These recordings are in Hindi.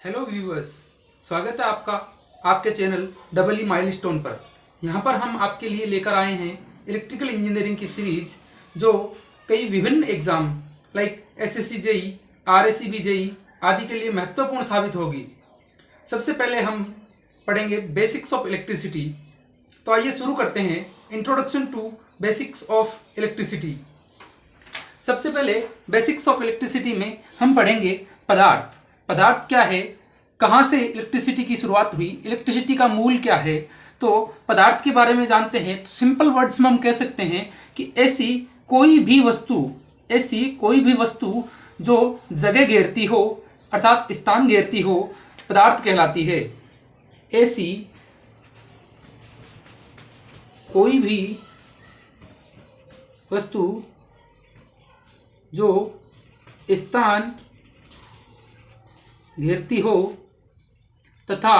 हेलो व्यूअर्स, स्वागत है आपका आपके चैनल डबल ई माइलस्टोन पर। यहाँ पर हम आपके लिए लेकर आए हैं इलेक्ट्रिकल इंजीनियरिंग की सीरीज, जो कई विभिन्न exam like SSC JE, RSCB JE आदि के लिए महत्वपूर्ण साबित होगी। सबसे पहले हम पढ़ेंगे बेसिक्स ऑफ इलेक्ट्रिसिटी। तो आइए शुरू करते हैं। Introduction to basics of electricity. सबसे पहले बेसिक्स ऑफ इलेक्ट्रिसिटी में हम पढ़ेंगे पदार्थ। पदार्थ क्या है, कहाँ से इलेक्ट्रिसिटी की शुरुआत हुई, इलेक्ट्रिसिटी का मूल क्या है। तो पदार्थ के बारे में जानते हैं तो सिंपल वर्ड्स में हम कह सकते हैं कि ऐसी कोई भी वस्तु जो जगह घेरती हो अर्थात स्थान घेरती हो, पदार्थ कहलाती है। ऐसी कोई भी वस्तु जो स्थान घेरती हो तथा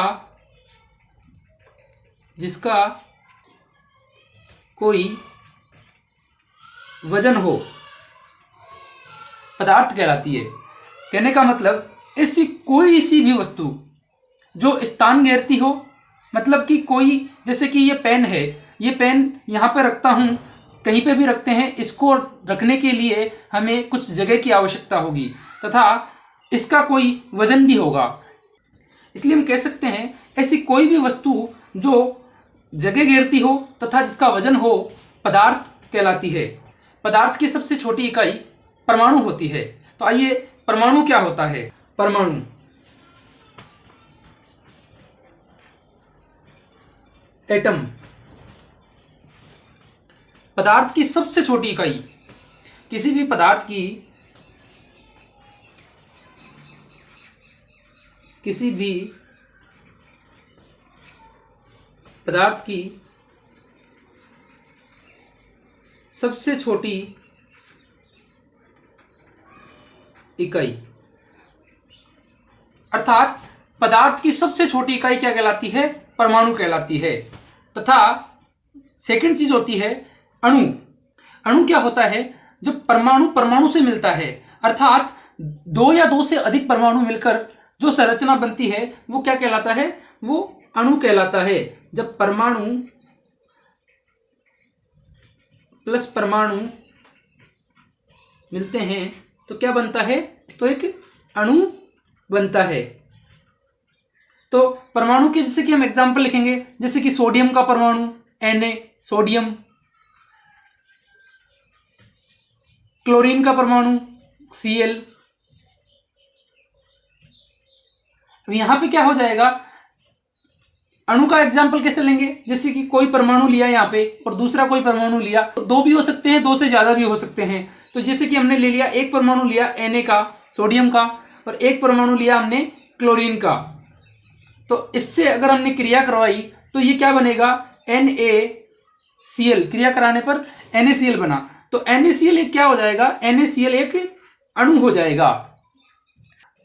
जिसका कोई वजन हो, पदार्थ कहलाती है। कहने का मतलब ऐसी कोई सी भी वस्तु जो स्थान घेरती हो, मतलब कि कोई, जैसे कि ये पेन है, ये पेन यहाँ पे रखता हूँ, कहीं पे भी रखते हैं, इसको रखने के लिए हमें कुछ जगह की आवश्यकता होगी तथा इसका कोई वजन भी होगा। इसलिए हम कह सकते हैं ऐसी कोई भी वस्तु जो जगह घेरती हो तथा जिसका वजन हो, पदार्थ कहलाती है। पदार्थ की सबसे छोटी इकाई परमाणु होती है। तो आइए, परमाणु क्या होता है। परमाणु एटम, पदार्थ की सबसे छोटी इकाई। किसी भी पदार्थ की सबसे छोटी इकाई, अर्थात पदार्थ की सबसे छोटी इकाई क्या कहलाती है, परमाणु कहलाती है। तथा सेकंड चीज होती है अणु। अणु क्या होता है, जब परमाणु से मिलता है, अर्थात दो या दो से अधिक परमाणु मिलकर जो संरचना बनती है वो क्या कहलाता है, वो अणु कहलाता है। जब परमाणु प्लस परमाणु मिलते हैं तो क्या बनता है, तो एक अणु बनता है। तो परमाणु के जैसे कि हम एग्जाम्पल लिखेंगे, जैसे कि सोडियम का परमाणु Na, सोडियम। क्लोरीन का परमाणु Cl। अब यहां पे क्या हो जाएगा, अणु का एग्जाम्पल कैसे लेंगे, जैसे कि कोई परमाणु लिया यहाँ पे और दूसरा कोई परमाणु लिया, तो दो भी हो सकते हैं, दो से ज्यादा भी हो सकते हैं। तो जैसे कि हमने ले लिया, एक परमाणु लिया Na का, सोडियम का, और एक परमाणु लिया हमने क्लोरीन का। तो इससे अगर हमने क्रिया करवाई तो ये क्या बनेगा, NaCl। क्रिया कराने पर NaCl बना। तो NaCl एक क्या हो जाएगा, NaCl एक अणु हो जाएगा।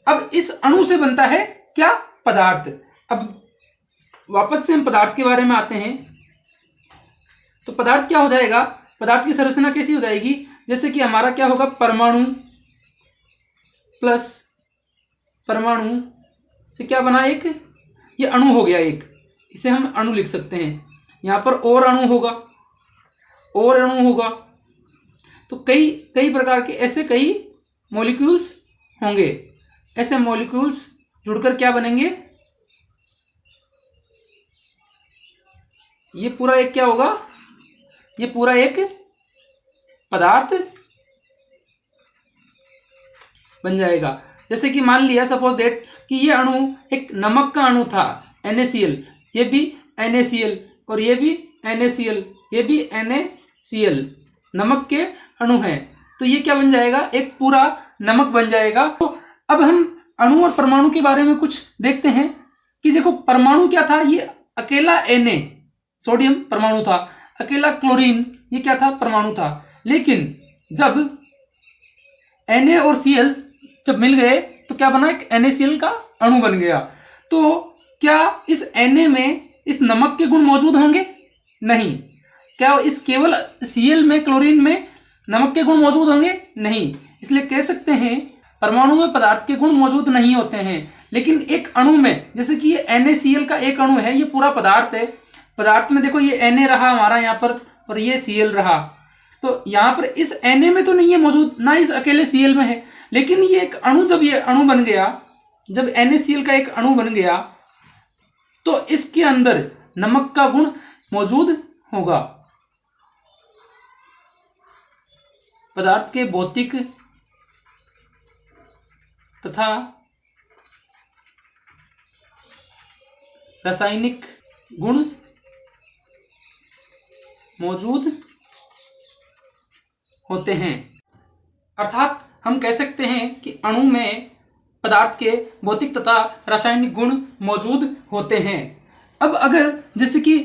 अब इस अणु से बनता है क्या, पदार्थ। अब वापस से हम पदार्थ के बारे में आते हैं। तो पदार्थ क्या हो जाएगा, पदार्थ की संरचना कैसी हो जाएगी, जैसे कि हमारा क्या होगा, परमाणु प्लस परमाणु से क्या बना, एक ये अणु हो गया एक, इसे हम अणु लिख सकते हैं। यहां पर और अणु होगा, तो कई प्रकार के ऐसे कई मॉलिक्यूल्स होंगे। ऐसे मॉलिक्यूल्स जुड़कर क्या बनेंगे, ये पूरा एक क्या होगा, ये पूरा एक पदार्थ बन जाएगा। जैसे कि मान लिया सपोज दैट कि ये अणु एक नमक का अणु था, NaCl, ये भी NaCl, और ये भी NaCl, ये भी NaCl, नमक के अणु हैं। तो ये क्या बन जाएगा, एक पूरा नमक बन जाएगा। तो अब हम अणु और परमाणु के बारे में कुछ देखते हैं कि देखो, परमाणु क्या था, ये अकेला Na सोडियम परमाणु था, अकेला क्लोरीन ये क्या था, परमाणु था। लेकिन जब Na और Cl जब मिल गए तो क्या बना, एक NaCl का अणु बन गया। तो क्या इस Na में इस नमक के गुण मौजूद होंगे, नहीं। क्या इस केवल Cl में, क्लोरीन में नमक के गुण मौजूद होंगे, नहीं। इसलिए कह सकते हैं परमाणु में पदार्थ के गुण मौजूद नहीं होते हैं, लेकिन एक अणु में, जैसे कि ये NaCl का एक अणु है, ये पूरा पदार्थ है, पदार्थ में देखो ये Na रहा हमारा यहाँ पर और ये Cl रहा, तो यहाँ पर इस Na में तो नहीं है मौजूद, ना इस अकेले Cl में है, लेकिन ये एक अणु, जब ये अणु बन गया, जब NaCl का एक अणु बन गया तो इसके अंदर नमक का गुण मौजूद होगा। पदार्थ के भौतिक तथा रासायनिक गुण मौजूद होते हैं। अर्थात हम कह सकते हैं कि अणु में पदार्थ के भौतिक तथा रासायनिक गुण मौजूद होते हैं। अब अगर जैसे कि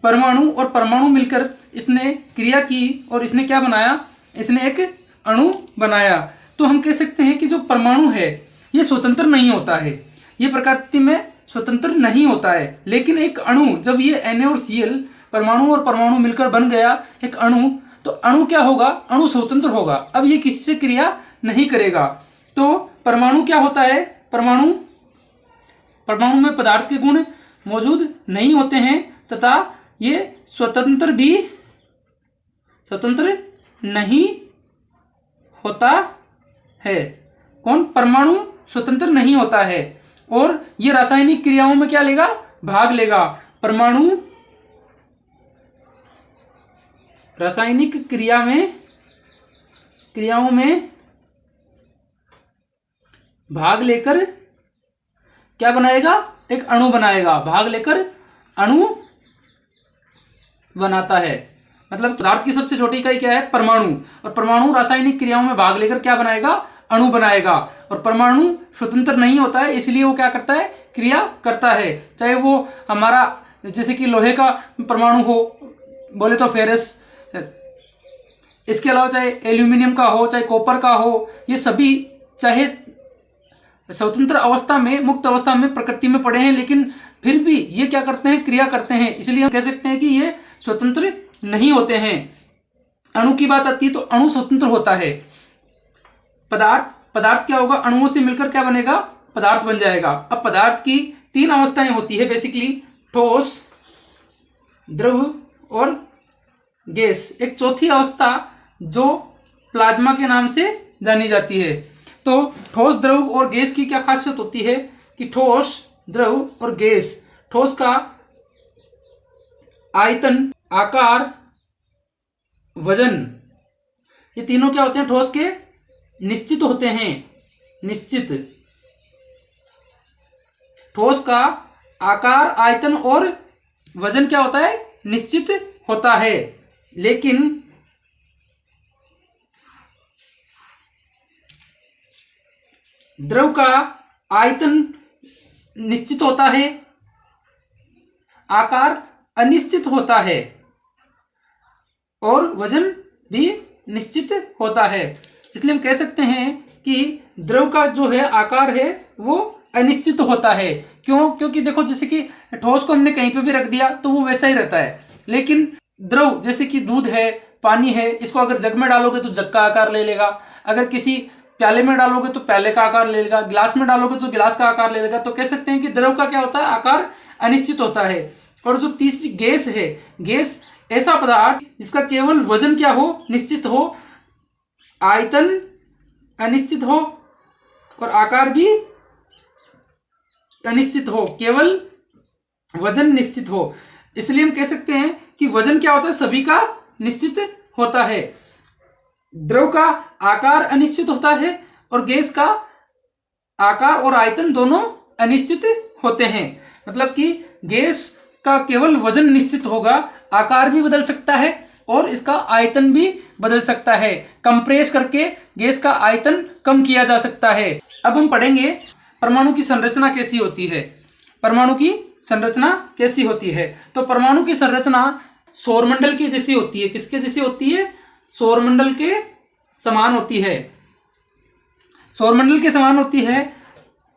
परमाणु और परमाणु मिलकर इसने क्रिया की और इसने क्या बनाया, इसने एक अणु बनाया, तो हम कह सकते हैं कि जो परमाणु है ये स्वतंत्र नहीं होता है, ये प्रकृति में स्वतंत्र नहीं होता है। लेकिन एक अणु, जब ये Na और Cl परमाणु और परमाणु मिलकर बन गया एक अणु, तो अणु क्या होगा, अणु स्वतंत्र होगा। अब ये किससे क्रिया नहीं करेगा। तो परमाणु क्या होता है, परमाणु में पदार्थ के गुण मौजूद नहीं होते हैं तथा ये स्वतंत्र नहीं होता है। कौन, परमाणु स्वतंत्र नहीं होता है और ये रासायनिक क्रियाओं में क्या लेगा, भाग लेगा। परमाणु रासायनिक क्रियाओं में भाग लेकर क्या बनाएगा, एक अणु बनाएगा, भाग लेकर अणु बनाता है। मतलब पदार्थ की सबसे छोटी इकाई क्या है, परमाणु, और परमाणु रासायनिक क्रियाओं में भाग लेकर क्या बनाएगा, अणु बनाएगा। और परमाणु स्वतंत्र नहीं होता है, इसलिए वो क्या करता है, क्रिया करता है। चाहे वो हमारा जैसे कि लोहे का परमाणु हो, बोले तो फेरस, इसके अलावा चाहे एल्यूमिनियम का हो, चाहे कॉपर का हो, ये सभी चाहे स्वतंत्र अवस्था में, मुक्त अवस्था में प्रकृति में पड़े हैं, लेकिन फिर भी ये क्या करते हैं, क्रिया करते हैं। इसलिए हम कह सकते हैं कि ये स्वतंत्र नहीं होते हैं। अणु की बात आती है तो अणु स्वतंत्र होता है। पदार्थ क्या होगा, अणुओं से मिलकर क्या बनेगा, पदार्थ बन जाएगा। अब पदार्थ की 3 अवस्थाएं होती है बेसिकली, ठोस, द्रव और गैस। एक चौथी अवस्था जो प्लाज्मा के नाम से जानी जाती है। तो ठोस, द्रव और गैस की क्या खासियत होती है कि ठोस, द्रव और गैस, ठोस का आयतन, आकार, वजन, ये तीनों क्या होते हैं, ठोस के निश्चित होते हैं। निश्चित, ठोस का आकार, आयतन और वजन क्या होता है, निश्चित होता है। लेकिन द्रव का आयतन निश्चित होता है, आकार अनिश्चित होता है और वजन भी निश्चित होता है। इसलिए हम कह सकते हैं कि द्रव का जो है आकार है वो अनिश्चित होता है। क्यों, क्योंकि देखो जैसे कि ठोस को हमने कहीं पे भी रख दिया तो वो वैसा ही रहता है, लेकिन द्रव जैसे कि दूध है, पानी है, इसको अगर जग में डालोगे तो जग का आकार ले लेगा, अगर किसी प्याले में डालोगे तो प्याले का आकार ले लेगा, गिलास में डालोगे तो गिलास का आकार ले लेगा। तो कह सकते हैं कि द्रव का क्या होता है, आकार अनिश्चित होता है। और जो तीसरी गैस है, गैस ऐसा पदार्थ जिसका केवल वजन क्या हो, निश्चित हो, आयतन अनिश्चित हो और आकार भी अनिश्चित हो, केवल वजन निश्चित हो। इसलिए हम कह सकते हैं कि वजन क्या होता है, सभी का निश्चित होता है। द्रव का आकार अनिश्चित होता है और गैस का आकार और आयतन दोनों अनिश्चित होते हैं। मतलब कि गैस का केवल वजन निश्चित होगा, आकार भी बदल सकता है और इसका आयतन भी बदल सकता है। कंप्रेस करके गैस का आयतन कम किया जा सकता है। अब हम पढ़ेंगे परमाणु की संरचना कैसी होती है। परमाणु की संरचना कैसी होती है, तो परमाणु की संरचना सौरमंडल की जैसी होती है। किसके जैसी होती है, सौरमंडल के समान होती है। सौरमंडल के समान होती है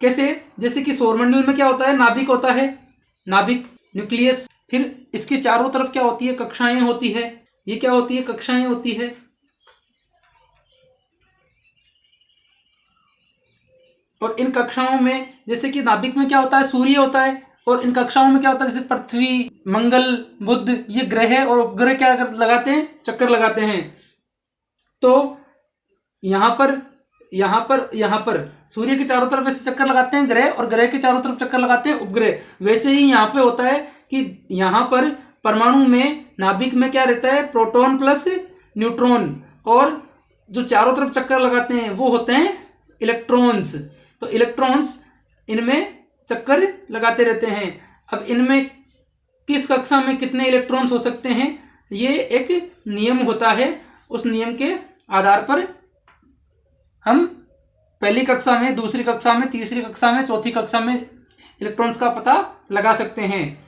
कैसे, जैसे कि सौरमंडल में क्या होता है, नाभिक होता है, नाभिक, न्यूक्लियस, फिर इसके चारों तरफ क्या होती है, कक्षाएं होती है। ये क्या होती है, कक्षाएं होती है। और इन कक्षाओं में जैसे कि नाभिक में क्या होता है, सूर्य होता है, और इन कक्षाओं में क्या होता है, जैसे पृथ्वी, मंगल, बुध, ये ग्रह और उपग्रह क्या लगाते हैं, चक्कर लगाते हैं। तो यहाँ पर सूर्य के चारों तरफ ऐसे चक्कर लगाते हैं ग्रह, और ग्रह के चारों तरफ चक्कर लगाते हैं उपग्रह। वैसे ही यहाँ पे होता है कि यहाँ पर परमाणु में, नाभिक में क्या रहता है, प्रोटॉन प्लस न्यूट्रॉन, और जो चारों तरफ चक्कर लगाते हैं वो होते हैं इलेक्ट्रॉन्स। तो इलेक्ट्रॉन्स इनमें चक्कर लगाते रहते हैं। अब इनमें किस कक्षा में कितने इलेक्ट्रॉन्स हो सकते हैं, ये एक नियम होता है। उस नियम के आधार पर हम पहली कक्षा में, दूसरी कक्षा में, तीसरी कक्षा में, चौथी कक्षा में इलेक्ट्रॉन्स का पता लगा सकते हैं।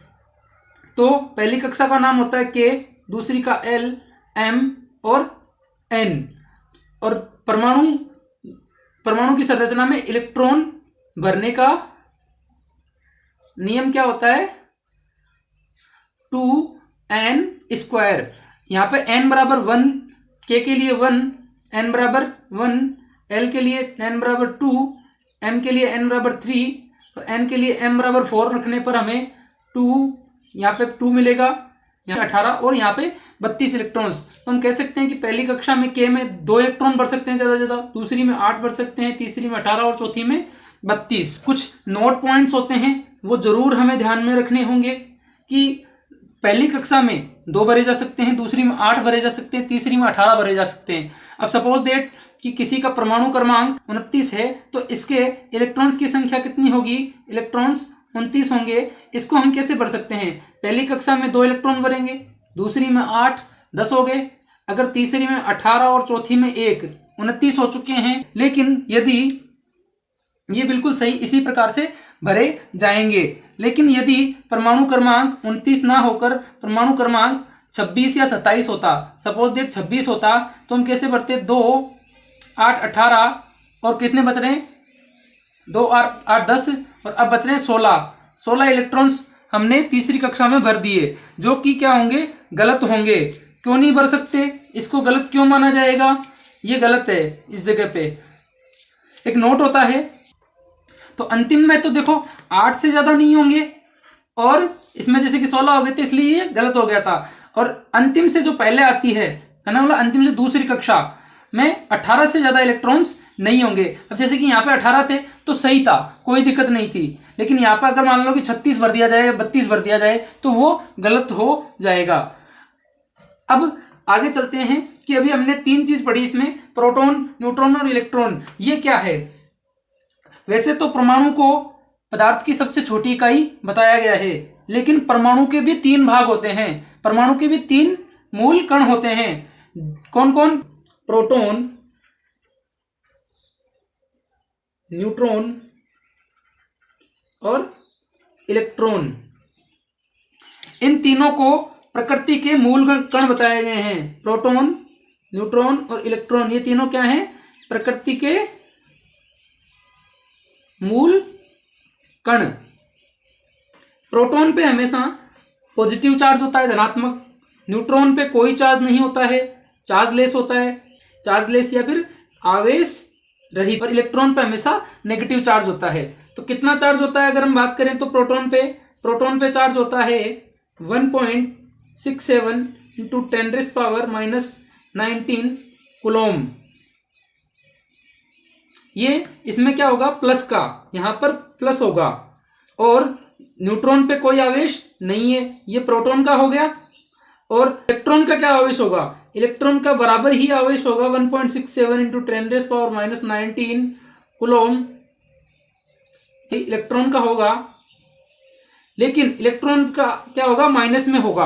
तो पहली कक्षा का नाम होता है के, दूसरी का एल, एम और एन। और परमाणु की संरचना में इलेक्ट्रॉन भरने का नियम क्या होता है, 2n²। यहाँ पे n बराबर 1, k के लिए 1, n बराबर 1, l के लिए n बराबर 2, m के लिए n बराबर 3 और n के लिए m बराबर 4 रखने पर हमें 2, यहाँ पे 2 मिलेगा, यहाँ 18 और यहाँ पे 32 इलेक्ट्रॉन्स। तो हम कह सकते हैं कि पहली कक्षा में k में 2 इलेक्ट्रॉन भर सकते हैं ज़्यादा से ज़्यादा, दूसरी में 8 भर सकते हैं, तीसरी में 18 और चौथी में 32। कुछ नोट पॉइंट्स होते हैं वो जरूर हमें ध्यान में रखने होंगे कि पहली कक्षा में 2 भरे जा सकते हैं, दूसरी में 8 भरे जा सकते हैं, तीसरी में 18 भरे जा सकते हैं। अब सपोज दैट कि किसी का परमाणु क्रमांक 29 है, तो इसके इलेक्ट्रॉन्स की संख्या कितनी होगी, इलेक्ट्रॉन्स 29 होंगे। इसको हम कैसे भर सकते हैं, पहली कक्षा में 2 इलेक्ट्रॉन भरेंगे, दूसरी में 8, 10 हो गए। अगर तीसरी में 18 और चौथी में 1, 29 हो चुके हैं। लेकिन यदि ये बिल्कुल सही इसी प्रकार से भरे जाएंगे। लेकिन यदि परमाणु क्रमांक 29 ना होकर परमाणु क्रमांक 26 या 27 होता, सपोज डेट 26 होता, तो हम कैसे भरते, 2, 8, 18 और कितने बच रहे हैं, 2, 8, 10 और अब बच रहे हैं 16 इलेक्ट्रॉन्स हमने तीसरी कक्षा में भर दिए, जो कि क्या होंगे, गलत होंगे। क्यों नहीं भर सकते, इसको गलत क्यों माना जाएगा, ये गलत है। इस जगह पे एक नोट होता है। तो अंतिम में तो देखो 8 से ज़्यादा नहीं होंगे, और इसमें जैसे कि 16 हो गए थे, इसलिए ये गलत हो गया था। और अंतिम से जो पहले आती है ना, बोला अंतिम से दूसरी कक्षा में 18 से ज़्यादा इलेक्ट्रॉन्स नहीं होंगे। अब जैसे कि यहाँ पे 18 थे तो सही था, कोई दिक्कत नहीं थी। लेकिन यहाँ पर अगर मान लो कि 36 भर दिया जाए, 32 भर दिया जाए, तो वो गलत हो जाएगा। अब आगे चलते हैं कि अभी हमने 3 चीज़ पढ़ी इसमें, प्रोटॉन, न्यूट्रॉन और इलेक्ट्रॉन। ये क्या है, वैसे तो परमाणु को पदार्थ की सबसे छोटी इकाई बताया गया है, लेकिन परमाणु के भी 3 भाग होते हैं, परमाणु के भी 3 मूल कण होते हैं। कौन कौन, प्रोटॉन, न्यूट्रॉन और इलेक्ट्रॉन। इन तीनों को प्रकृति के मूल कण बताए गए हैं। प्रोटॉन, न्यूट्रॉन और इलेक्ट्रॉन, ये तीनों क्या हैं, प्रकृति के मूल कण। प्रोटॉन पे हमेशा पॉजिटिव चार्ज होता है, धनात्मक। न्यूट्रॉन पे कोई चार्ज नहीं होता है, चार्जलेस होता है, चार्जलेस या फिर आवेश रहित। और इलेक्ट्रॉन पे हमेशा नेगेटिव चार्ज होता है। तो कितना चार्ज होता है अगर हम बात करें तो प्रोटॉन पे चार्ज होता है 1.67 इंटू 10⁻⁻19 कूलम। ये इसमें क्या होगा, प्लस का, यहाँ पर प्लस होगा। और न्यूट्रॉन पे कोई आवेश नहीं है, ये प्रोटॉन का हो गया। और इलेक्ट्रॉन का क्या आवेश होगा, इलेक्ट्रॉन का बराबर ही आवेश होगा 1.67 इंटू 10⁻⁻19 कूलम, इलेक्ट्रॉन का होगा। लेकिन इलेक्ट्रॉन का क्या होगा, माइनस में होगा,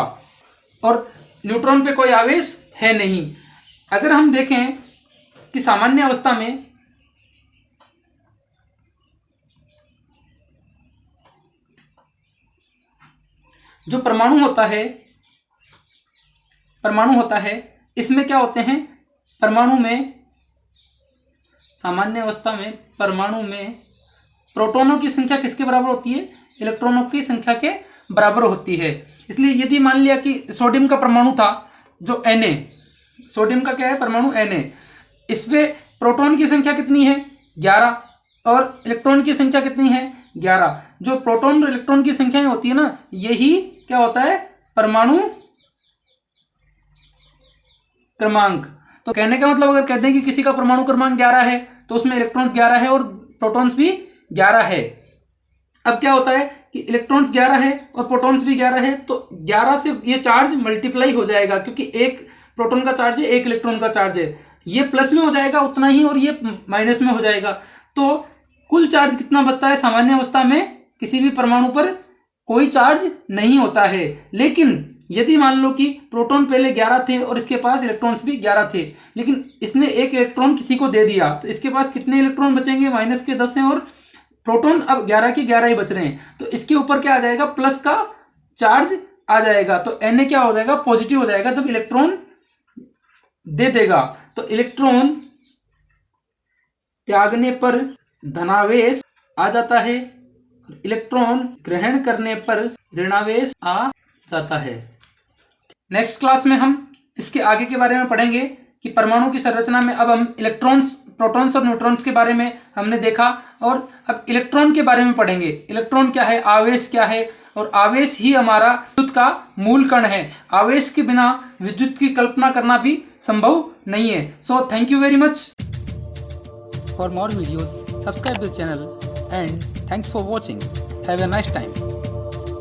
और न्यूट्रॉन पे कोई आवेश है नहीं। अगर हम देखें कि सामान्य अवस्था में जो परमाणु होता है इसमें क्या होते हैं, परमाणु में, सामान्य अवस्था में परमाणु में प्रोटॉनों की संख्या किसके बराबर होती है, इलेक्ट्रॉनों की संख्या के बराबर होती है। इसलिए यदि मान लिया कि सोडियम का परमाणु था जो Na, सोडियम का क्या है परमाणु Na, इसमें प्रोटॉन की संख्या कितनी है 11, और इलेक्ट्रॉन की संख्या कितनी है 11। जो प्रोटॉन और इलेक्ट्रॉन की संख्याएं होती है ना, यही क्या होता है परमाणु क्रमांक। तो कहने का मतलब अगर कहते हैं कि किसी का परमाणु क्रमांक 11 है तो उसमें इलेक्ट्रॉन्स 11 है और प्रोटॉन्स भी 11 है। अब क्या होता है कि इलेक्ट्रॉन्स 11 है और प्रोटॉन्स भी 11 है, तो 11 से ये चार्ज मल्टीप्लाई हो जाएगा, क्योंकि एक प्रोटॉन का चार्ज है एक इलेक्ट्रॉन का चार्ज है, ये प्लस में हो जाएगा उतना ही और ये माइनस में हो जाएगा। तो कुल चार्ज कितना बचता है, सामान्य अवस्था में किसी भी परमाणु पर कोई चार्ज नहीं होता है। लेकिन यदि मान लो कि प्रोटॉन पहले 11 थे और इसके पास इलेक्ट्रॉन्स भी 11 थे, लेकिन इसने एक इलेक्ट्रॉन किसी को दे दिया, तो इसके पास कितने इलेक्ट्रॉन बचेंगे, माइनस के 10 हैं और प्रोटॉन अब 11 के 11 ही बच रहे हैं। तो इसके ऊपर क्या आ जाएगा, प्लस का चार्ज आ जाएगा। तो Na क्या हो जाएगा, पॉजिटिव हो जाएगा जब इलेक्ट्रॉन दे देगा। तो इलेक्ट्रॉन त्यागने पर धनावेश आ जाता है, इलेक्ट्रॉन ग्रहण करने पर ऋणावेश आ जाता है। नेक्स्ट क्लास में हम इसके आगे के बारे में पढ़ेंगे कि परमाणु की संरचना में अब हम इलेक्ट्रॉन्स, प्रोटॉन्स और न्यूट्रॉन्स के बारे में हमने देखा, और अब इलेक्ट्रॉन के बारे में पढ़ेंगे। इलेक्ट्रॉन क्या है, आवेश क्या है, और आवेश ही हमारा विद्युत का मूल कण है। आवेश के बिना विद्युत की कल्पना करना भी संभव नहीं है। So thank you very much. For more videos, subscribe this channel and thanks for watching. Have a nice time.